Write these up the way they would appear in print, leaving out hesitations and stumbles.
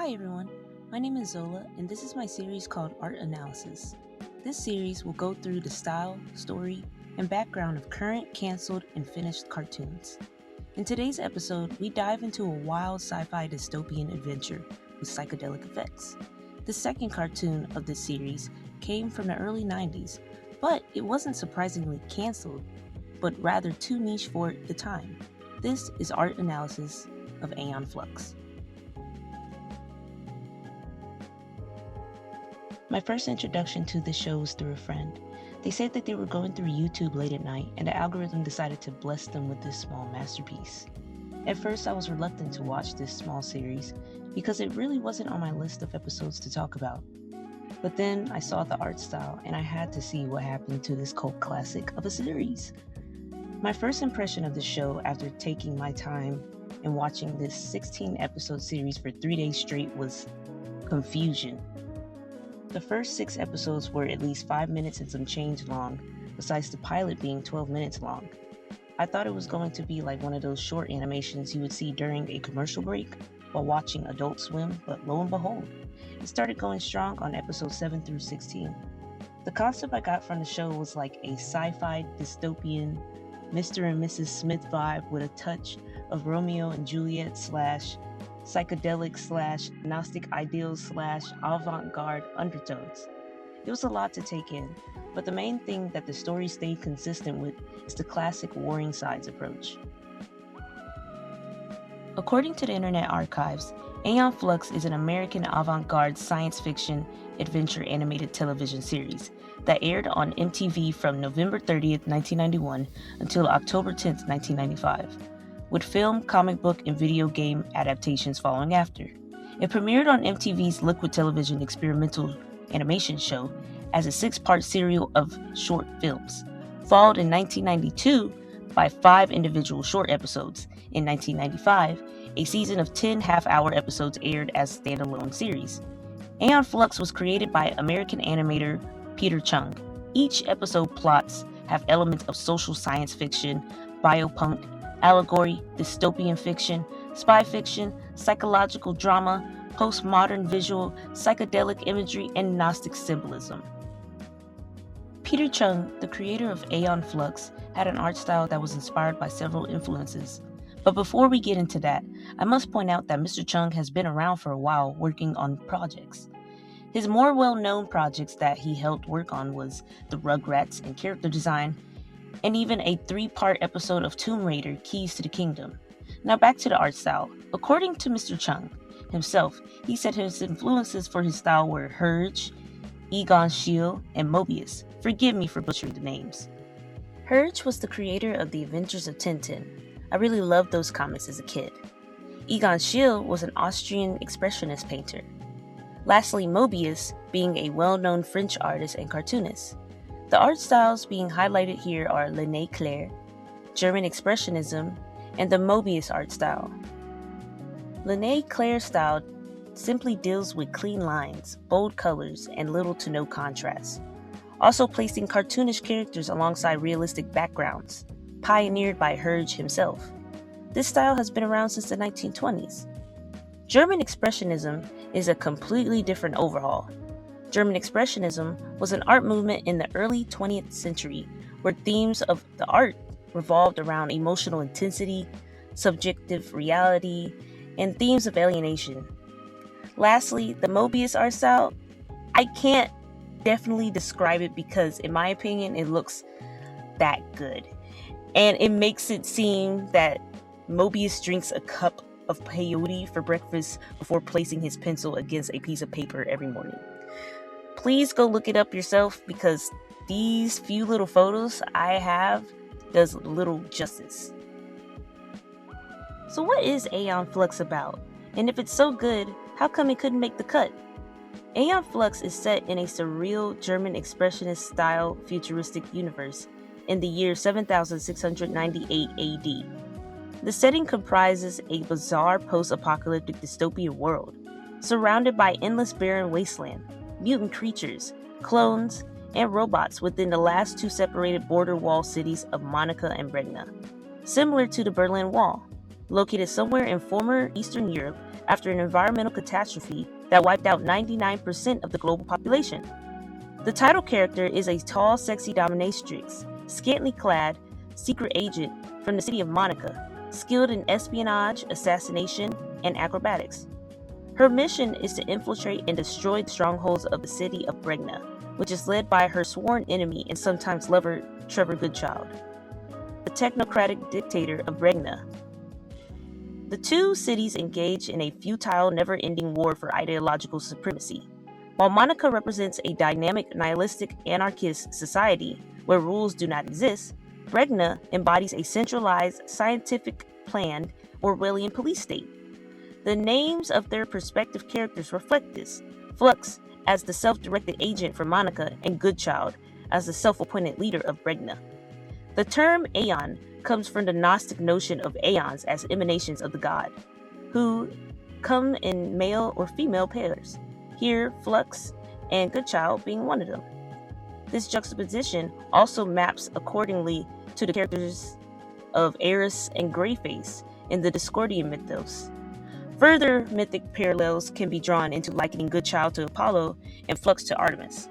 Hi everyone, my name is Zola and this is my series called Art Analysis. This series will go through the style, story, and background of current, cancelled, and finished cartoons. In today's episode, we dive into a wild sci-fi dystopian adventure with psychedelic effects. The second cartoon of this series came from the early 90s, but it wasn't surprisingly cancelled, but rather too niche for the time. This is Art Analysis of Aeon Flux. My first introduction to this show was through a friend. They said that they were going through YouTube late at night and the algorithm decided to bless them with this small masterpiece. At first, I was reluctant to watch this small series because it really wasn't on my list of episodes to talk about. But then I saw the art style and I had to see what happened to this cult classic of a series. My first impression of the show after taking my time and watching this 16-episode series for 3 days straight was confusion. The first 6 episodes were at least 5 minutes and some change long, besides the pilot being 12 minutes long. I thought it was going to be like one of those short animations you would see during a commercial break while watching Adult Swim, but lo and behold, it started going strong on episodes 7 through 16. The concept I got from the show was like a sci-fi dystopian Mr. and Mrs. Smith vibe with a touch of Romeo and Juliet / psychedelic / Gnostic ideals / avant-garde undertones. It was a lot to take in, but the main thing that the story stayed consistent with is the classic warring sides approach. According to the Internet Archives, Aeon Flux is an American avant-garde science fiction adventure animated television series that aired on MTV from November 30th, 1991 until October 10th, 1995. With film, comic book, and video game adaptations following after. It premiered on MTV's Liquid Television experimental animation show as a 6-part serial of short films, followed in 1992 by 5 individual short episodes. In 1995, a season of 10 half-hour episodes aired as standalone series. Aeon Flux was created by American animator Peter Chung. Each episode plots have elements of social science fiction, biopunk, allegory, dystopian fiction, spy fiction, psychological drama, postmodern visual, psychedelic imagery, and Gnostic symbolism. Peter Chung, the creator of Aeon Flux, had an art style that was inspired by several influences. But before we get into that, I must point out that Mr. Chung has been around for a while working on projects. His more well-known projects that he helped work on was the Rugrats and character design, and even a 3-part episode of Tomb Raider: Keys to the Kingdom. Now back to the art style. According to Mr. Chung himself, he said his influences for his style were Hurge, Egon Schiele, and Mobius. Forgive me for butchering the names. Hurge was the creator of The Adventures of Tintin. I really loved those comics as a kid. Egon Schiele was an Austrian expressionist painter. Lastly, Mobius being a well-known French artist and cartoonist. The art styles being highlighted here are René Clair, German Expressionism, and the Mobius art style. René Clair's style simply deals with clean lines, bold colors, and little to no contrast, also placing cartoonish characters alongside realistic backgrounds, pioneered by Hurge himself. This style has been around since the 1920s. German Expressionism is a completely different overhaul. German Expressionism was an art movement in the early 20th century where themes of the art revolved around emotional intensity, subjective reality, and themes of alienation. Lastly, the Mobius art style, I can't definitely describe it because, in my opinion, it looks that good. And it makes it seem that Mobius drinks a cup of peyote for breakfast before placing his pencil against a piece of paper every morning. Please go look it up yourself because these few little photos I have does little justice. So what is Aeon Flux about? And if it's so good, how come it couldn't make the cut? Aeon Flux is set in a surreal German expressionist style futuristic universe in the year 7698 AD. The setting comprises a bizarre post-apocalyptic dystopian world, surrounded by endless barren wasteland, mutant creatures, clones, and robots within the last 2 separated border wall cities of Monaco and Bregna. Similar to the Berlin Wall, located somewhere in former Eastern Europe, after an environmental catastrophe that wiped out 99% of the global population. The title character is a tall, sexy dominatrix, scantily clad secret agent from the city of Monica, skilled in espionage, assassination, and acrobatics. Her mission is to infiltrate and destroy the strongholds of the city of Bregna, which is led by her sworn enemy and sometimes lover, Trevor Goodchild, the technocratic dictator of Bregna. The two cities engage in a futile, never-ending war for ideological supremacy. While Monica represents a dynamic, nihilistic, anarchist society where rules do not exist, Bregna embodies a centralized, scientific, planned, Orwellian police state. The names of their respective characters reflect this: Flux as the self-directed agent for Monica, and Goodchild as the self-appointed leader of Bregna. The term Aeon comes from the Gnostic notion of aeons as emanations of the god, who come in male or female pairs, here Flux and Goodchild being one of them. This juxtaposition also maps accordingly to the characters of Eris and Greyface in the Discordian mythos. Further mythic parallels can be drawn into likening Goodchild to Apollo and Flux to Artemis.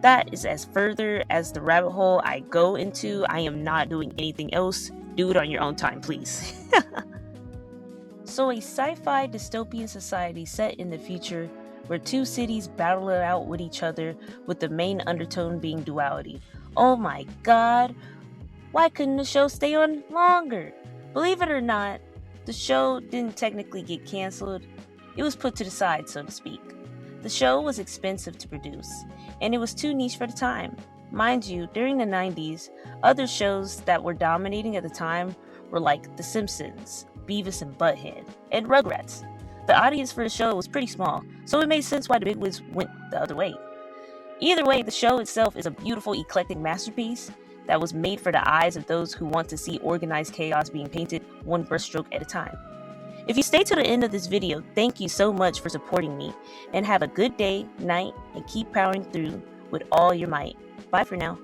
That is as further as the rabbit hole I go into. I am not doing anything else. Do it on your own time, please. So a sci-fi dystopian society set in the future where two cities battle it out with each other, with the main undertone being duality. Oh my god, why couldn't the show stay on longer? Believe it or not, the show didn't technically get canceled. It was put to the side, so to speak. The show was expensive to produce, and it was too niche for the time. Mind you, during the 90s, other shows that were dominating at the time were like The Simpsons, Beavis and Butthead, and Rugrats. The audience for the show was pretty small, so it made sense why the bigwigs went the other way. Either way, the show itself is a beautiful, eclectic masterpiece that was made for the eyes of those who want to see organized chaos being painted one brushstroke at a time. If you stay to the end of this video, thank you so much for supporting me, and have a good day, night, and keep powering through with all your might. Bye for now.